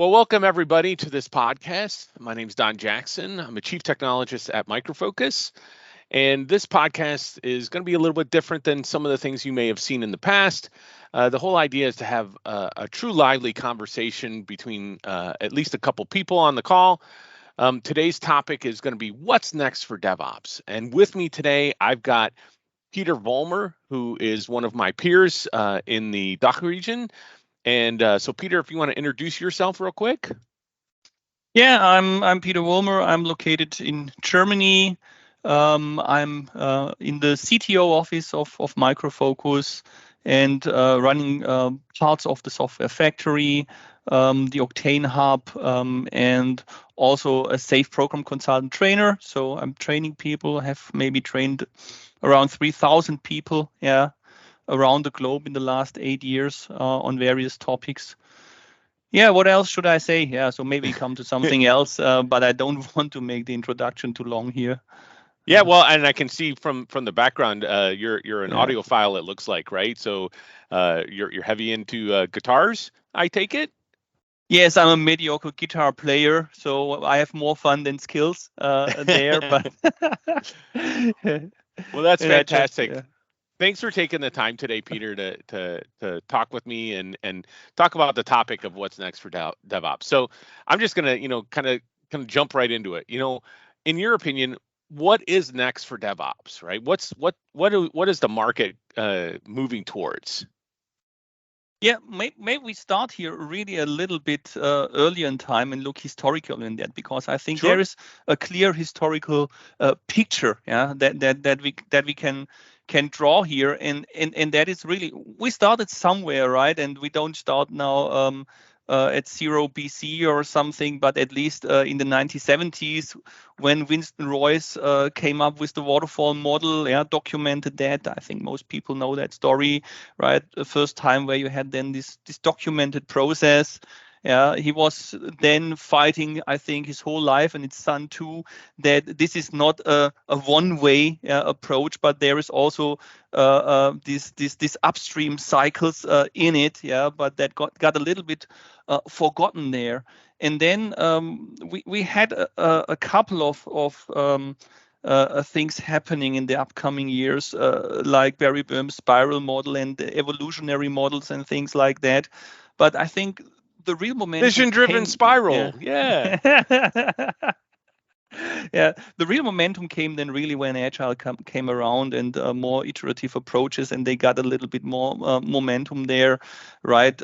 Well, welcome everybody to this podcast. My name is Don Jackson. I'm a chief technologist at Micro Focus. And this podcast is going to be a little bit different than some of the things you may have seen in the past. The whole idea is to have a true lively conversation between at least a couple people on the call. Today's topic is going to be what's next for DevOps. And with me today, I've got Peter Vollmer, who is one of my peers in the DACH region. And so, Peter, if you want to introduce yourself real quick. Yeah, I'm Peter Vollmer. I'm located in Germany. I'm in the CTO office of Micro Focus and running parts of the software factory, the Octane Hub, and also a safe program consultant trainer. So I'm training people. I have maybe trained around 3,000 people, around the globe in the last 8 years on various topics. Yeah, what else should I say? Yeah, so maybe come to something else, but I don't want to make the introduction too long here. Yeah, well, and I can see from the background, you're an audiophile. It looks like, right? So you're heavy into guitars, I take it. Yes, I'm a mediocre guitar player, so I have more fun than skills there. But well, that's fantastic. Thanks for taking the time today, Peter, to talk with me and talk about the topic of what's next for DevOps. So I'm just gonna, kind of jump right into it. In your opinion, what is next for DevOps, right? What is the market moving towards? Yeah, maybe we start here really a little bit earlier in time and look historical in that, because I think there is a clear historical picture, that we can draw here, and that is really, we started somewhere, right? And we don't start now at 0 BC or something, but at least in the 1970s, when Winston Royce came up with the waterfall model, documented that. I think most people know that story, right? The first time where you had then this documented process. He was then fighting, I think, his whole life, and his son too, that this is not a one-way approach, but there is also these upstream cycles in it, but that got a little bit forgotten there. And then we had a couple of things happening in the upcoming years, like Barry Boehm's spiral model and the evolutionary models and things like that. But I think the real momentum, vision-driven spiral, yeah. Yeah, the real momentum came then really when Agile came around, and more iterative approaches, and they got a little bit more momentum there, right?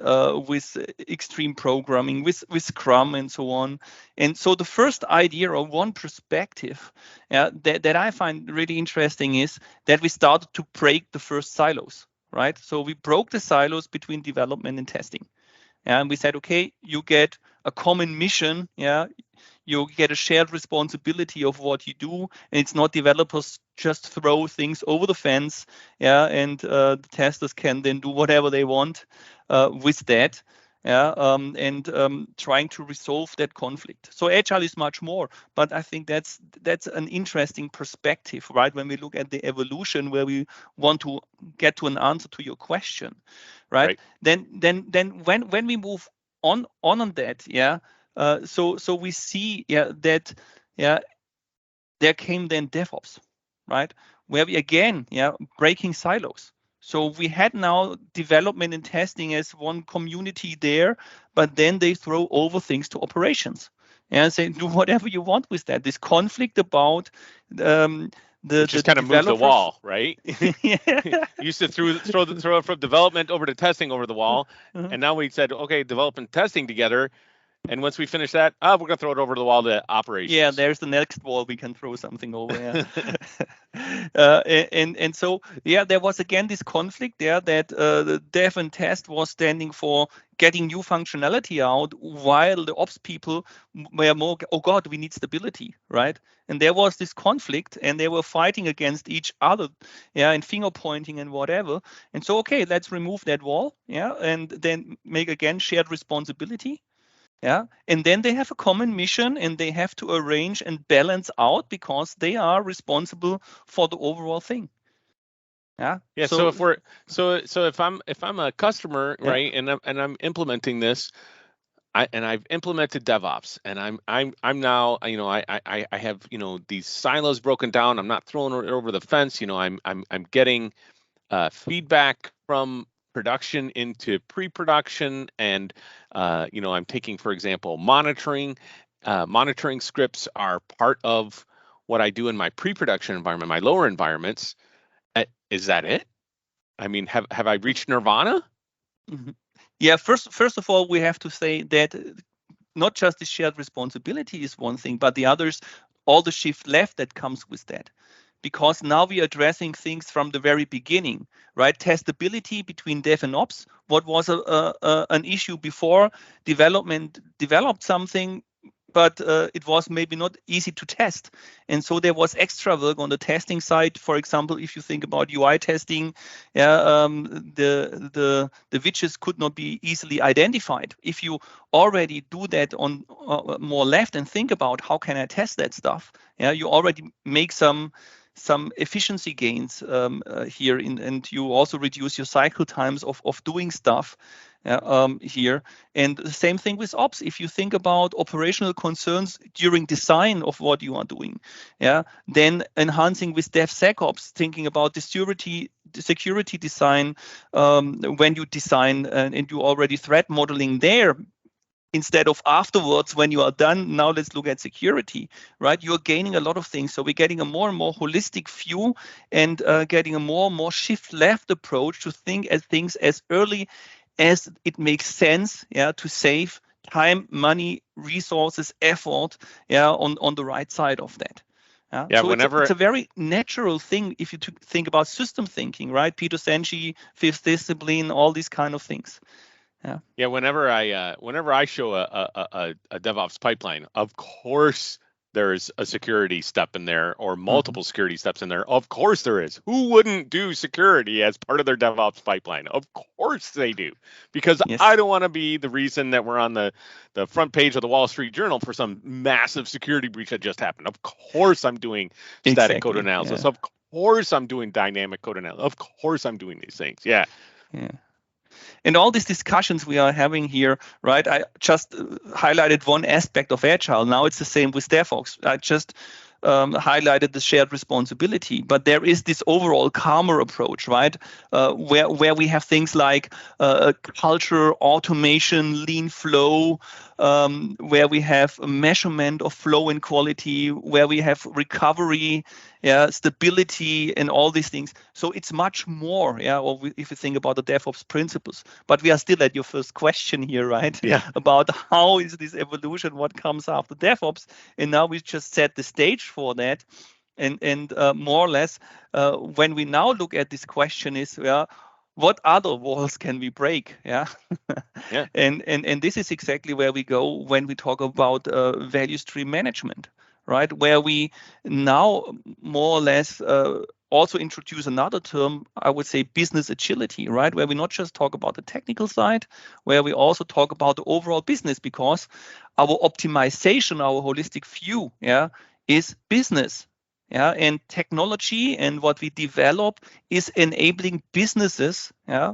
With extreme programming, with Scrum and so on. And so the first idea, or one perspective that I find really interesting, is that we started to break the first silos, right? So we broke the silos between development and testing. And we said, okay, you get a common mission, you get a shared responsibility of what you do, and it's not developers just throw things over the fence, and the testers can then do whatever they want with that, and trying to resolve that conflict. So Agile is much more, but I think that's an interesting perspective, right? When we look at the evolution, where we want to get to an answer to your question, right? Then when we move on that, so we see that there came then DevOps, right? Where we again breaking silos. So we had now development and testing as one community there, but then they throw over things to operations and say, do whatever you want with that. This conflict about just kind of move the wall, right? Used to throw it from development over to testing over the wall, and now we said, okay, development testing together. And once we finish that, we're going to throw it over the wall to operations. Yeah, there's the next wall we can throw something over. And so, there was again this conflict there, that the dev and test was standing for getting new functionality out, while the ops people were more, oh God, we need stability, right? And there was this conflict, and they were fighting against each other, and finger pointing and whatever. And so, okay, let's remove that wall, and then make again shared responsibility. And then they have a common mission, and they have to arrange and balance out, because they are responsible for the overall thing. So if I'm a customer, right, and I'm implementing this, I've implemented DevOps, and I'm now, I have, these silos broken down. I'm not throwing it over the fence. I'm getting feedback from production into pre-production, and I'm taking, for example, monitoring. Monitoring scripts are part of what I do in my pre-production environment, my lower environments. Is that it? I mean, have I reached nirvana? Mhm. Yeah, first of all, we have to say that not just the shared responsibility is one thing, but the others, all the shift left that comes with that. Because now we are addressing things from the very beginning, right? Testability between dev and ops. What was an issue before? Development developed something, but it was maybe not easy to test. And so there was extra work on the testing side. For example, if you think about UI testing, yeah, the widgets could not be easily identified. If you already do that on more left and think about how can I test that stuff, yeah, you already make some efficiency gains here, and you also reduce your cycle times of doing stuff here. And the same thing with ops. If you think about operational concerns during design of what you are doing, yeah, then enhancing with DevSecOps, thinking about the security design when you design and you already threat modeling there. Instead of afterwards, when you are done, now let's look at security, right? You're gaining a lot of things. So we're getting a more and more holistic view, and getting a more and more shift left approach to think at things as early as it makes sense, yeah, to save time, money, resources, effort, yeah, on the right side of that. Yeah. Yeah, So it's whenever a very natural thing if you think about system thinking, right? Peter Senge, fifth discipline, all these kind of things. Yeah, whenever I show a DevOps pipeline, of course there's a security step in there, or multiple security steps in there. Of course there is. Who wouldn't do security as part of their DevOps pipeline? Of course they do, because Yes. I don't want to be the reason that we're on the front page of the Wall Street Journal for some massive security breach that just happened. Of course I'm doing static code analysis. Yeah. Of course I'm doing dynamic code analysis. Of course I'm doing these things. Yeah. Yeah. And all these discussions we are having here, right? I just highlighted one aspect of Agile. Now it's the same with DevOps. I just highlighted the shared responsibility, but there is this overall calmer approach, right? Where we have things like culture, automation, lean flow, where we have a measurement of flow and quality, where we have recovery, yeah, stability, and all these things. So it's much more, yeah. Or if you think about the DevOps principles, but we are still at your first question here, right? Yeah. About how is this evolution, what comes after DevOps, and now we just set the stage for that, and more or less, when we now look at this question is, yeah, what other walls can we break? Yeah. Yeah. And this is exactly where we go when we talk about value stream management, right? Where we now more or less also introduce another term, I would say business agility, right? Where we not just talk about the technical side, where we also talk about the overall business, because our optimization, our holistic view, yeah, is business. Yeah, and technology and what we develop is enabling businesses, yeah,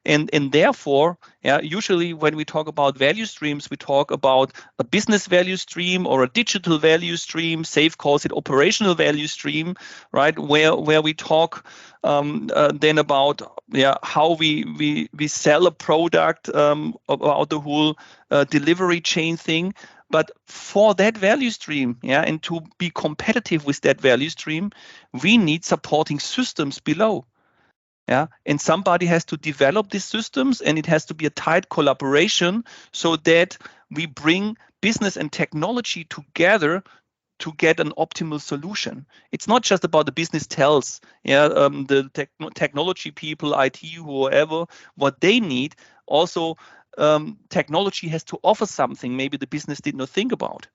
and therefore, yeah, usually when we talk about value streams, we talk about a business value stream or a digital value stream. SAFe calls it operational value stream, right? Where we talk then about, yeah, how we sell a product, about the whole delivery chain thing. But for that value stream, yeah, and to be competitive with that value stream, we need supporting systems below. Yeah, and somebody has to develop these systems, and it has to be a tight collaboration so that we bring business and technology together to get an optimal solution. It's not just about the business tells, yeah, the technology people, IT, whoever, what they need. Also, technology has to offer something maybe the business did not think about,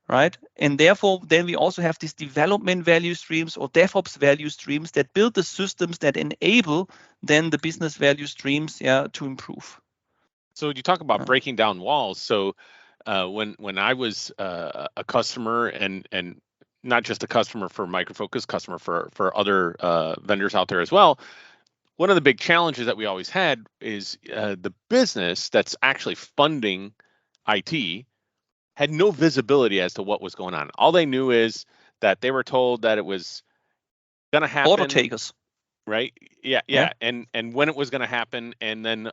right? And therefore, then we also have these development value streams or DevOps value streams that build the systems that enable then the business value streams, yeah, to improve. So you talk about breaking down walls. So when I was a customer, and not just a customer for Micro Focus, customer for other vendors out there as well, one of the big challenges that we always had is the business that's actually funding IT had no visibility as to what was going on. All they knew is that they were told that it was going to Order happen, takers. right? Yeah. And when it was going to happen, and then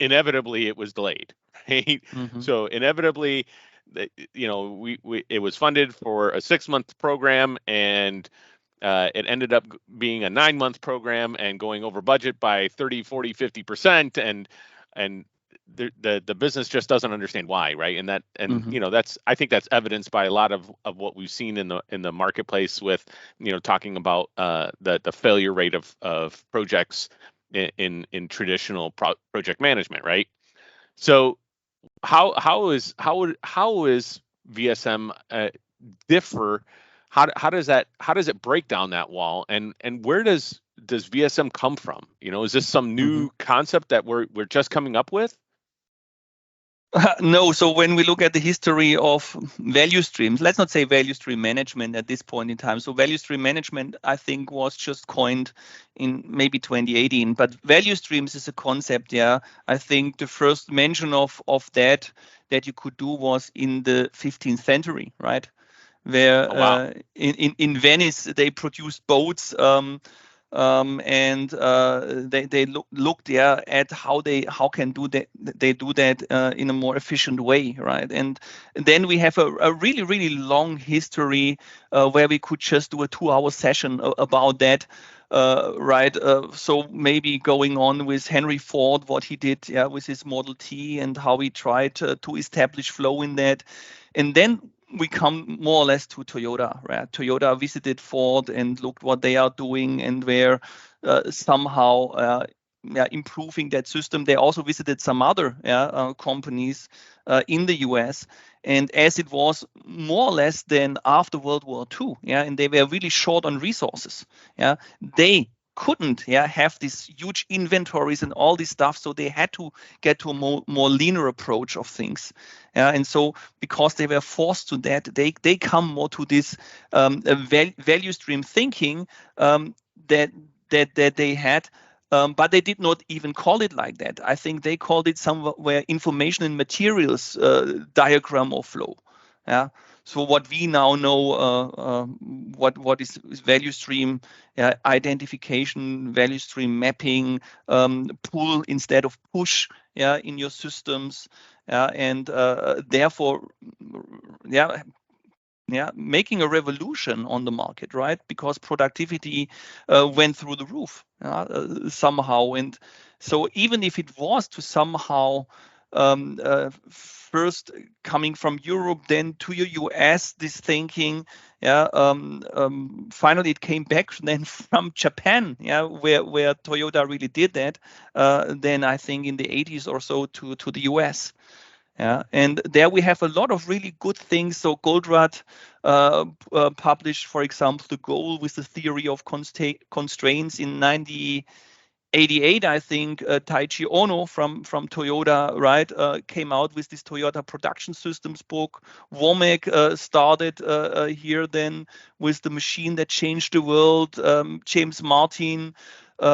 inevitably it was delayed. Right? Mm-hmm. So inevitably, it was funded for a 6-month program, and it ended up being a 9-month program and going over budget by 30, 40, 50%. And the business just doesn't understand why, right? And that's, I think that's evidenced by a lot of what we've seen in the marketplace with, talking about the failure rate of projects in traditional project management, right? So how is VSM differ? How does it break down that wall, and where does VSM come from? Is this some new concept that we're just coming up with? No. So when we look at the history of value streams, let's not say value stream management at this point in time. So value stream management, I think, was just coined in maybe 2018. But value streams is a concept. Yeah, I think the first mention of that you could do was in the 15th century, right? Where Oh, wow. In Venice they produced boats. And they looked at how can do that. They do that in a more efficient way, right? And then we have a really long history where we could just do a 2-hour session about that. Right. So maybe going on with Henry Ford, what he did with his Model T, and how he tried to establish flow in that. And then we come more or less to Toyota, right? Toyota visited Ford and looked what they are doing, and were somehow improving that system. They also visited some other companies in the US. And as it was more or less then after World War II, and they were really short on resources, they couldn't have these huge inventories and all this stuff, so they had to get to a more linear approach of things. And so because they were forced to that, they come more to this value stream thinking that they had. But they did not even call it like that. I think they called it somewhere information and materials diagram or flow. Yeah. So what we now know, what is value stream identification, value stream mapping, pull instead of push, in your systems, and therefore, making a revolution on the market, right? Because productivity went through the roof somehow. And so even if it was to somehow first coming from Europe, then to your US, this thinking, finally it came back then from Japan, where Toyota really did that. Then I think in the 80s or so to the US. And there we have a lot of really good things. So Goldratt published, for example, the goal with the theory of constraints in 1988. I think Taichi Ono from Toyota, right, came out with this Toyota Production Systems book. Womack started here then with the machine that changed the world. James Martin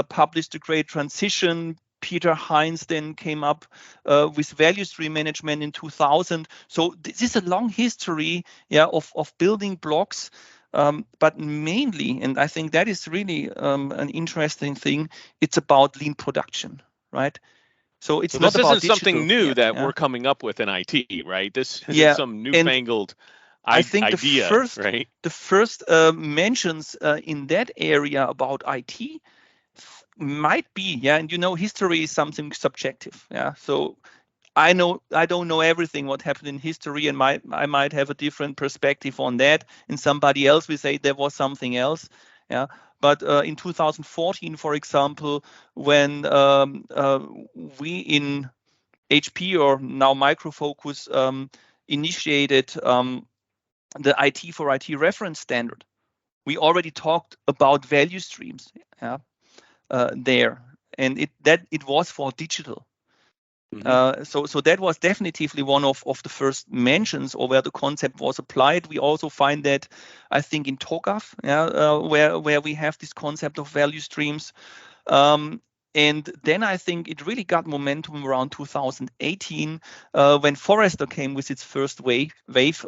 published The Great Transition. Peter Heinz then came up with value stream management in 2000. So this is a long history of building blocks. But mainly, and I think that is really an interesting thing, it's about lean production, right? So it's not about digital. Something new yet, that we're coming up with in IT, right? This is some newfangled I think idea, right? The first mentions in that area about IT might be, and history is something subjective, so I don't know everything what happened in history, and I might have a different perspective on that, and somebody else will say there was something else. But in 2014, for example, when we in HP, or now Micro Focus, initiated the IT for IT reference standard, we already talked about value streams there, and it was for digital. So that was definitively one of the first mentions, or where the concept was applied. We also find that, I think, in TOGAF, where we have this concept of value streams. And then I think it really got momentum around 2018 when Forrester came with its first wave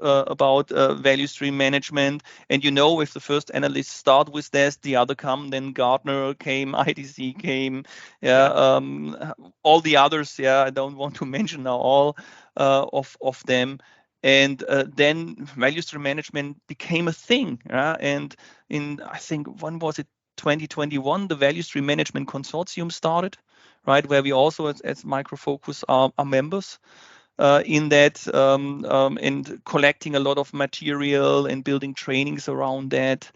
about value stream management. And if the first analysts start with this, the other come, then Gartner came, IDC came, all the others. I don't want to mention now all of them. And then value stream management became a thing. And I think, when was it? 2021, the Value Stream Management Consortium started, right, where we also, as Micro Focus, are members in that, and collecting a lot of material and building trainings around that.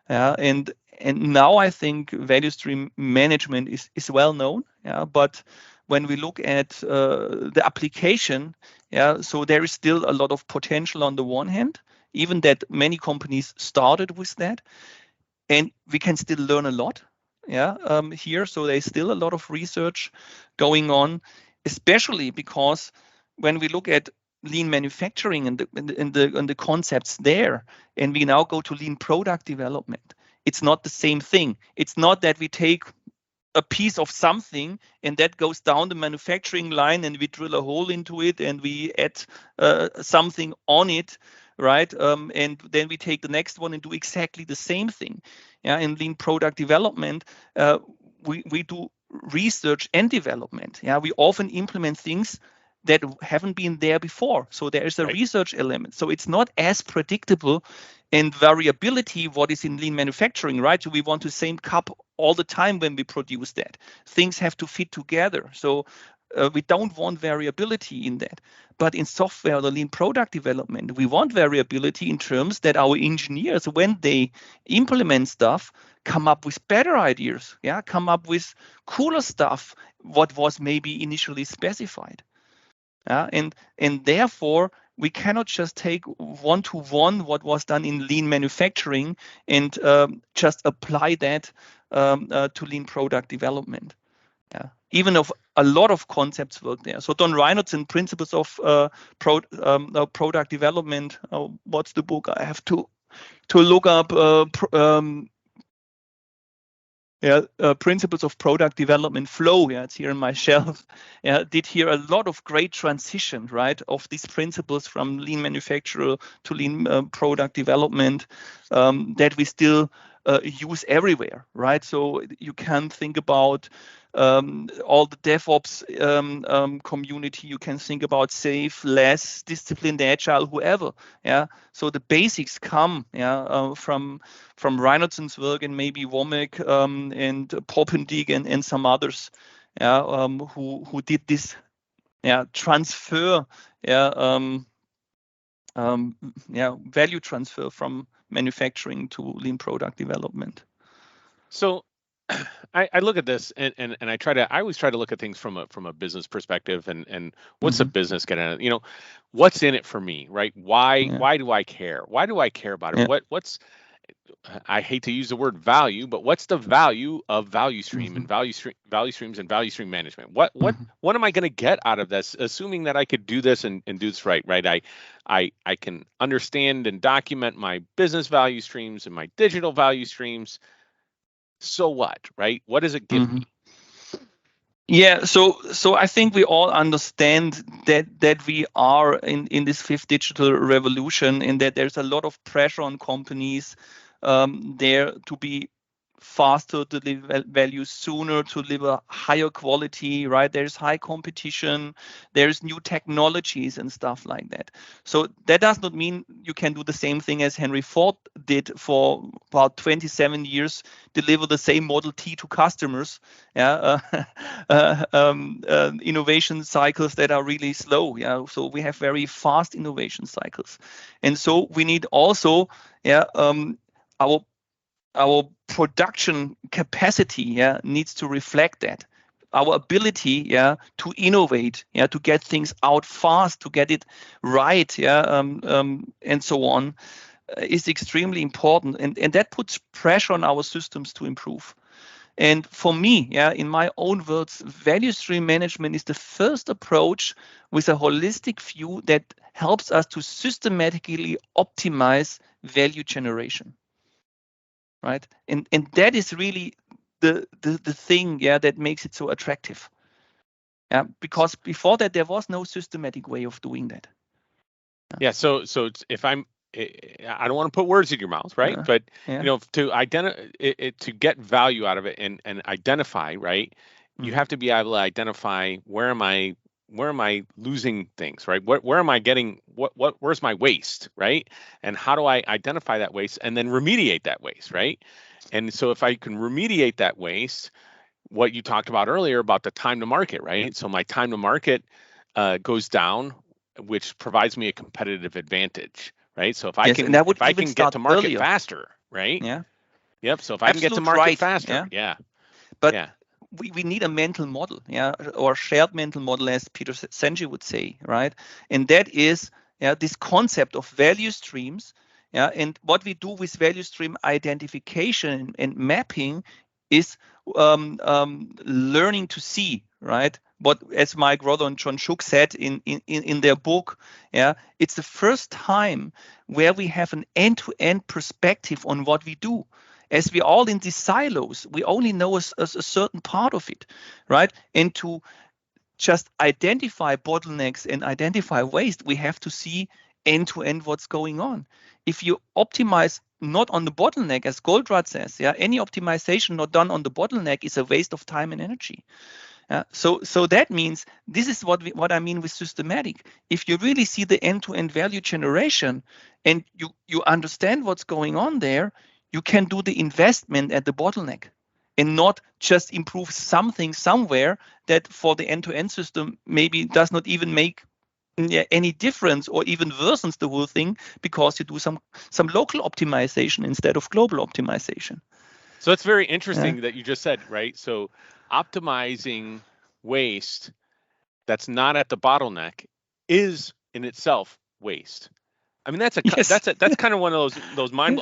And now I think value stream management is well known. But when we look at the application, so there is still a lot of potential on the one hand, even that many companies started with that. And we can still learn a lot here. So there's still a lot of research going on, especially because when we look at lean manufacturing and the concepts there, and we now go to lean product development, it's not the same thing. It's not that we take a piece of something and that goes down the manufacturing line and we drill a hole into it and we add something on it, right? And then we take the next one and do exactly the same thing. In lean product development, we do research and development. We often implement things that haven't been there before. So there is a research element. So it's not as predictable and variability what is in lean manufacturing, right? So we want the same cup all the time when we produce that. Things have to fit together. So we don't want variability in that. But in software, the lean product development, we want variability in terms that our engineers, when they implement stuff, come up with better ideas, come up with cooler stuff, what was maybe initially specified. And therefore, we cannot just take one-to-one what was done in lean manufacturing and just apply that to lean product development. Even if a lot of concepts work there. So Don Reinert's Principles of Product Development. What's the book? I have to look up. Principles of Product Development Flow. It's here on my shelf. Did here a lot of great transition, right, of these principles from lean manufacturer to lean product development that we still use everywhere, right? So you can think about all the DevOps community. You can think about safe, less, disciplined, agile, whoever. So the basics come from Reinert's work and maybe Womack and Poppendick and some others who did this transfer value transfer from manufacturing to lean product development. So I look at this and I always try to look at things from a business perspective and what's the business getting at it? What's in it for me, right? Why do I care? Why do I care about it? What's I hate to use the word value, but what's the value of value stream and value streams and value stream management? What am I going to get out of this? Assuming that I could do this and do this right? I can understand and document my business value streams and my digital value streams. So what, right? What does it give me? So I think we all understand that we are in this fifth digital revolution, and that there's a lot of pressure on companies there to be faster, to deliver value sooner, to deliver higher quality, right? There's high competition, there's new technologies and stuff like that. So that does not mean you can do the same thing as Henry Ford did for about 27 years, deliver the same Model T to customers, innovation cycles that are really slow. So we have very fast innovation cycles. And so we need also our production capacity needs to reflect that. Our ability to innovate, to get things out fast, to get it right, and so on, is extremely important. And that puts pressure on our systems to improve. And for me, in my own words, value stream management is the first approach with a holistic view that helps us to systematically optimize value generation. Right, and that is really the thing, that makes it so attractive. Yeah, because before that there was no systematic way of doing that. Yeah. So if I don't want to put words in your mouth, right? But to identify to get value out of it and identify, right? You have to be able to identify where am I losing things, right? Where am I getting where's my waste, right? And how do I identify that waste and then remediate that waste, right? And so if I can remediate that waste, what you talked about earlier about the time to market, right? So my time to market goes down, which provides me a competitive advantage, right? So if I can get to market earlier. faster, right? Yeah. Yep. So if I can get to market faster, But we need a mental model, or shared mental model, as Peter Senge would say, right? And that is this concept of value streams. And what we do with value stream identification and mapping is learning to see, right? But as Mike Rodder and John Shook said in their book, it's the first time where we have an end-to-end perspective on what we do. As we're all in these silos, we only know a certain part of it, right? And to just identify bottlenecks and identify waste, we have to see end-to-end what's going on. If you optimize not on the bottleneck, as Goldratt says, any optimization not done on the bottleneck is a waste of time and energy. So that means this is what I mean with systematic. If you really see the end-to-end value generation and you understand what's going on there, you can do the investment at the bottleneck and not just improve something somewhere that for the end-to-end system maybe does not even make any difference or even worsens the whole thing because you do some local optimization instead of global optimization. So it's very interesting that you just said, right? So optimizing waste that's not at the bottleneck is in itself waste. I mean, that's kind of one of those mind.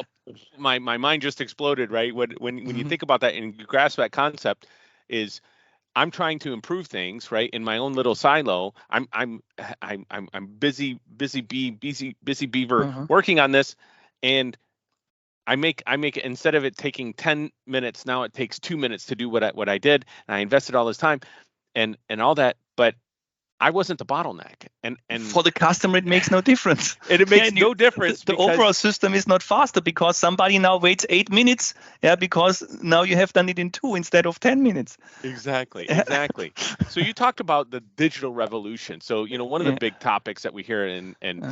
My mind just exploded, right? When you think about that and you grasp that concept, is I'm trying to improve things, right? In my own little silo. I'm busy beaver working on this, and I make instead of it taking 10 minutes, now it takes 2 minutes to do what I did, and I invested all this time and all that, but I wasn't the bottleneck, and for the customer it makes no difference. It makes no difference. The overall system is not faster because somebody now waits 8 minutes, because now you have done it in 2 instead of 10 minutes. Exactly. So you talked about the digital revolution. So one of the big topics that we hear, and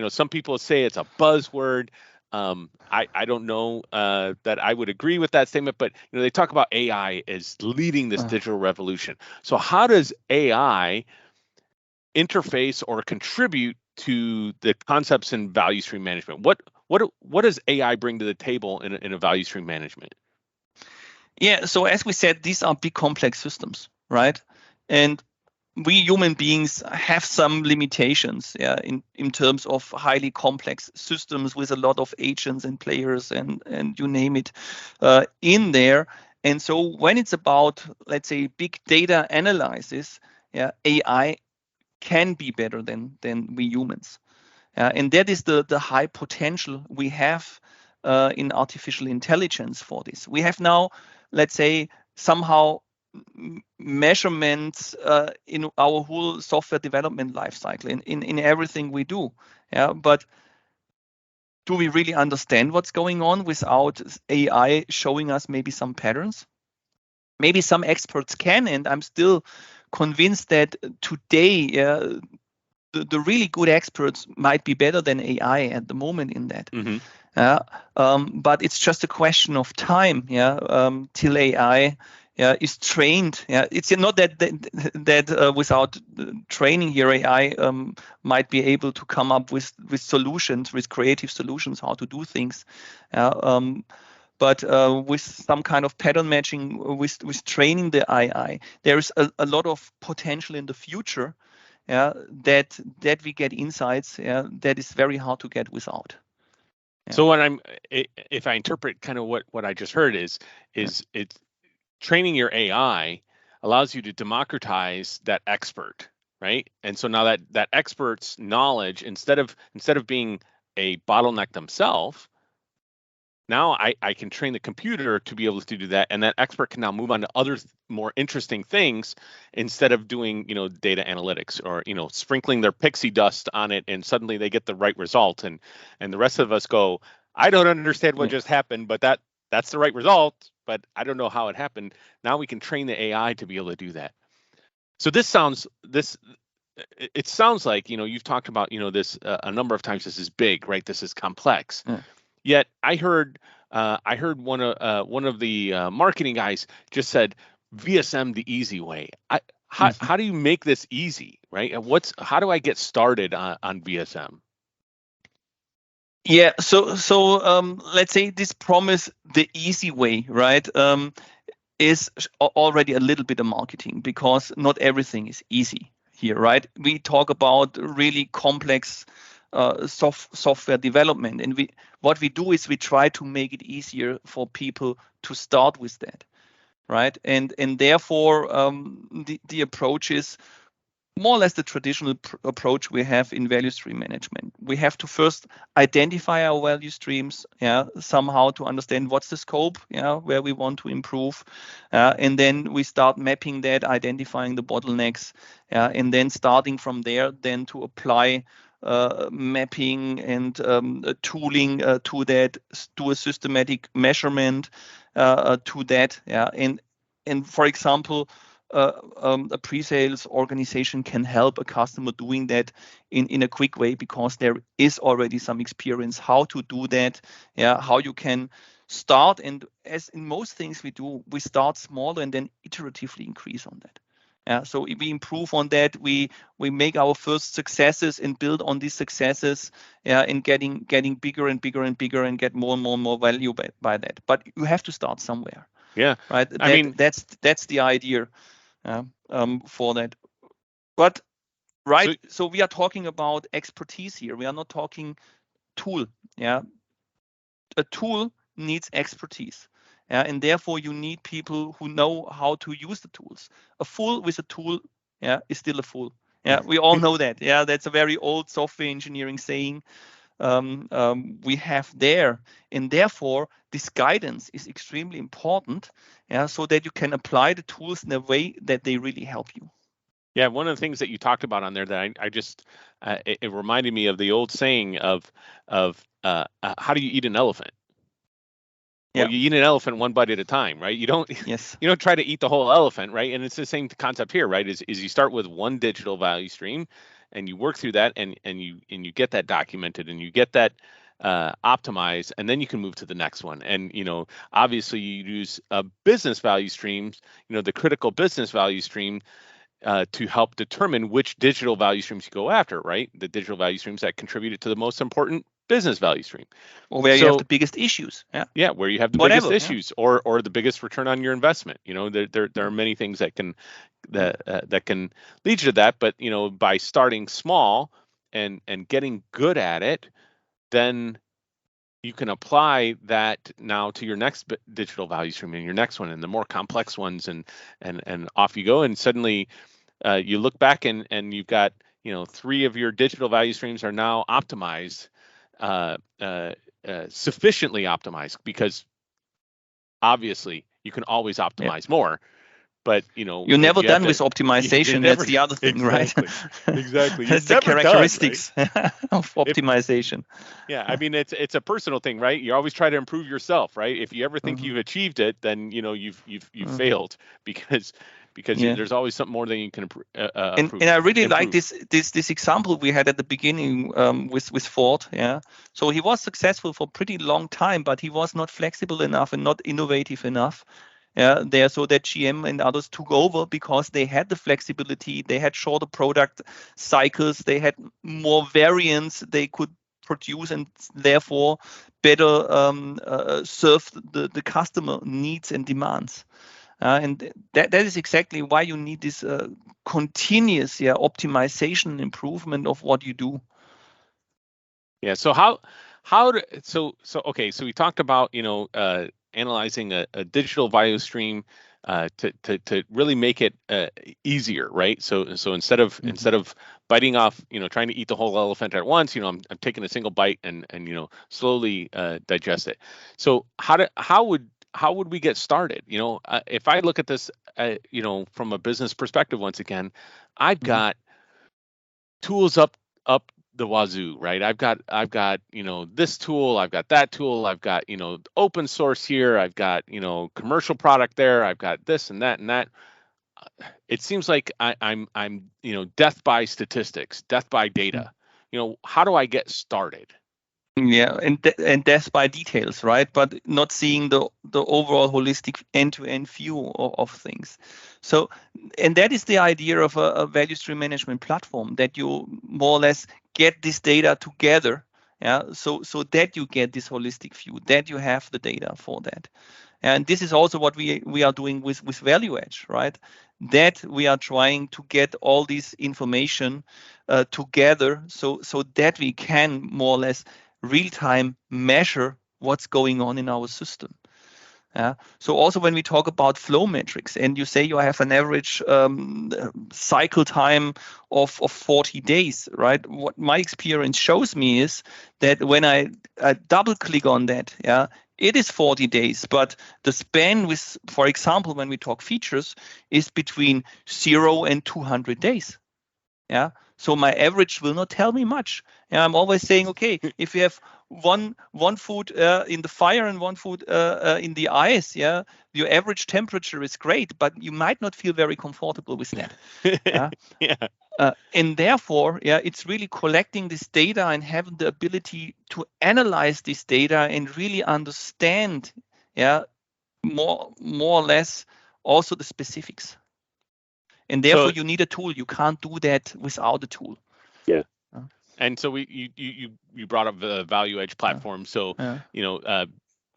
some people say it's a buzzword. I don't know that I would agree with that statement, but they talk about AI as leading this digital revolution. So how does AI interface or contribute to the concepts in value stream management? What does AI bring to the table in a value stream management? Yeah, so as we said, these are big complex systems, right? And we human beings have some limitations in terms of highly complex systems with a lot of agents and players and you name it in there. And so when it's about, let's say, big data analysis, AI can be better than we humans. And that is the high potential we have in artificial intelligence for this. We have now, let's say, somehow measurements in our whole software development lifecycle, in everything we do. But do we really understand what's going on without AI showing us maybe some patterns? Maybe some experts can, and I'm still convinced that today the really good experts might be better than AI at the moment in that. But it's just a question of time till AI is trained. It's not that without training here, AI might be able to come up with solutions, with creative solutions, how to do things. But with some kind of pattern matching, with training the AI, there's a lot of potential in the future that we get insights that is very hard to get without. So if I interpret kind of what I just heard is it's training your AI allows you to democratize that expert, right? And so now that expert's knowledge, instead of being a bottleneck themselves, now I can train the computer to be able to do that, and that expert can now move on to other more interesting things instead of doing, data analytics or, sprinkling their pixie dust on it, and suddenly they get the right result, and the rest of us go, I don't understand what just happened, but that's the right result, but I don't know how it happened. Now we can train the AI to be able to do that. So it sounds like, you've talked about, this a number of times. This is big, right? This is complex. Yet I heard one of the marketing guys just said VSM the easy way. How do you make this easy, right? And how do I get started on VSM? Yeah, so let's say this promise the easy way, right? Is already a little bit of marketing, because not everything is easy here, right? We talk about really complex software development, and what we do is we try to make it easier for people to start with that, right? And therefore the approach is more or less the traditional approach we have in value stream management. We have to first identify our value streams, somehow to understand what's the scope, where we want to improve, and then we start mapping that, identifying the bottlenecks, and then starting from there, then to apply mapping and tooling to that, do a systematic measurement to that, and for example, a pre-sales organization can help a customer doing that in a quick way, because there is already some experience how to do that, how you can start. And as in most things we do, we start smaller and then iteratively increase on that. So if we improve on that, we make our first successes and build on these successes, and getting bigger and bigger and bigger, and get more and more value by that. But you have to start somewhere. Yeah, right. That's the idea. For that. But right, so we are talking about expertise here. We are not talking tool. A tool needs expertise, and therefore you need people who know how to use the tools. A fool with a tool, is still a fool. We all know that. That's a very old software engineering saying. We have there, and therefore this guidance is extremely important, so that you can apply the tools in a way that they really help you. Yeah, one of the things that you talked about on there that I just it reminded me of the old saying of how do you eat an elephant? Well, you eat an elephant one bite at a time, right? You don't try to eat the whole elephant, right? And it's the same concept here, right? Is you start with one digital value stream, and you work through that, and you get that documented, and you get that optimized, and then you can move to the next one. And obviously you use business value streams, the critical business value stream, to help determine which digital value streams you go after, right? The digital value streams that contributed to the most important business value stream, or where you have the biggest issues. Where you have the biggest issues, or the biggest return on your investment. There are many things that can lead you to that, but by starting small and getting good at it, then you can apply that now to your next digital value stream, and your next one, and the more complex ones, and off you go. And suddenly you look back, and you've got 3 of your digital value streams are now optimized, sufficiently optimized, because obviously you can always optimize more, but you're never done with optimization. That's the other thing, exactly, right? Exactly. That's the characteristics of optimization. I mean, it's a personal thing, right? You always try to improve yourself, right? If you ever think you've achieved it, then you've failed, because there's always something more than you can improve. And I really like this example we had at the beginning with Ford. So he was successful for a pretty long time, but he was not flexible enough and not innovative enough. So that GM and others took over, because they had the flexibility, they had shorter product cycles, they had more variants they could produce, and therefore better serve the customer needs and demands. And that is exactly why you need this continuous optimization and improvement of what you do. Yeah. So okay. So we talked about analyzing a digital value stream to really make it easier, right? So instead of biting off, trying to eat the whole elephant at once. I'm taking a single bite and slowly digest it. So how would we get started? If I look at this, from a business perspective, once again, I've got tools up the wazoo, right? I've got this tool, I've got that tool, I've got open source here, I've got commercial product there, I've got this and that and that. It seems like I'm death by statistics, death by data. How do I get started? Yeah, and death by details, right? But not seeing the overall holistic end-to-end view of things. So, and that is the idea of a value stream management platform, that you more or less get this data together, so that you get this holistic view, that you have the data for that. And this is also what we are doing with Value Edge, right? That we are trying to get all this information together, so that we can more or less real-time measure what's going on in our system. So also when we talk about flow metrics, and you say you have an average cycle time of 40 days, right? What my experience shows me is that when I double click on that, it is 40 days, but the span with, for example, when we talk features, is between 0 and 200 days. So my average will not tell me much. I'm always saying, okay, if you have one foot in the fire and 1 foot in the ice, your average temperature is great, but you might not feel very comfortable with that. And therefore, it's really collecting this data and having the ability to analyze this data and really understand, more or less also the specifics. And therefore, you need a tool. You can't do that without a tool. Yeah. And so you brought up the Value Edge platform. So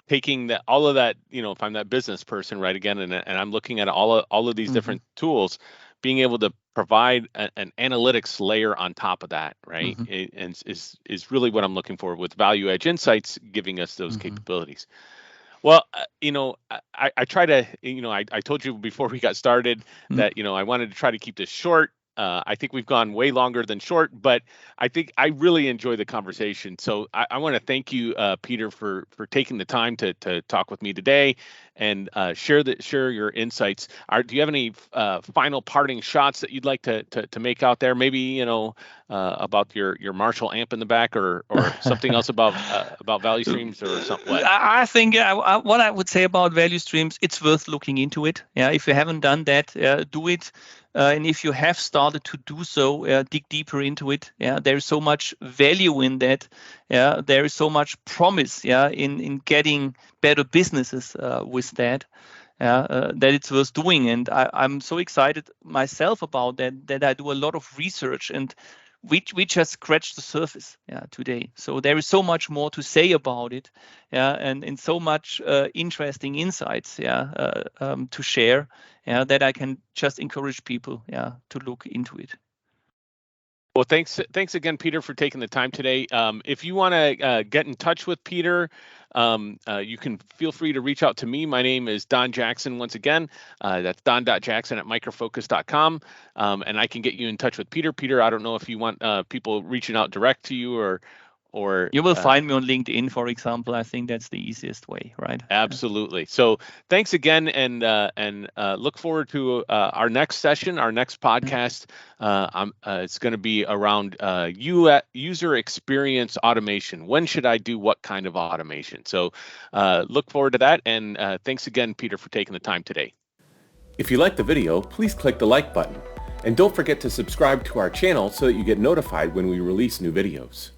taking all of that, if I'm that business person, right, again, and I'm looking at all of these different tools, being able to provide an analytics layer on top of that, right, and is really what I'm looking for with Value Edge Insights, giving us those capabilities. Well, I try to, I told you before we got started that, I wanted to try to keep this short. I think we've gone way longer than short, but I think I really enjoy the conversation. So I want to thank you, Peter, for taking the time to talk with me today and share your insights. Do you have any final parting shots that you'd like to make out there? Maybe about your Marshall amp in the back, or something else about value streams or something. I think what I would say about value streams, it's worth looking into it. If you haven't done that, do it. And if you have started to do so, dig deeper into it. There is so much value in that. There is so much promise. In getting better businesses with that. That it's worth doing. And I'm so excited myself about that I do a lot of research, and we just scratched the surface today. So there is so much more to say about it, and so much interesting insights to share, that I can just encourage people to look into it. Well, thanks again, Peter, for taking the time today. If you want to get in touch with Peter, you can feel free to reach out to me. My name is Don Jackson. Once again, that's don.jackson@microfocus.com, and I can get you in touch with Peter. Peter, I don't know if you want people reaching out direct to you, or you will find me on LinkedIn, for example. I think that's the easiest way, right? Absolutely. So thanks again, and look forward to our next session, our next podcast. It's going to be around user experience automation. When should I do what kind of automation? So look forward to that, and thanks again, Peter, for taking the time today. If you liked the video, please click the like button, and don't forget to subscribe to our channel so that you get notified when we release new videos.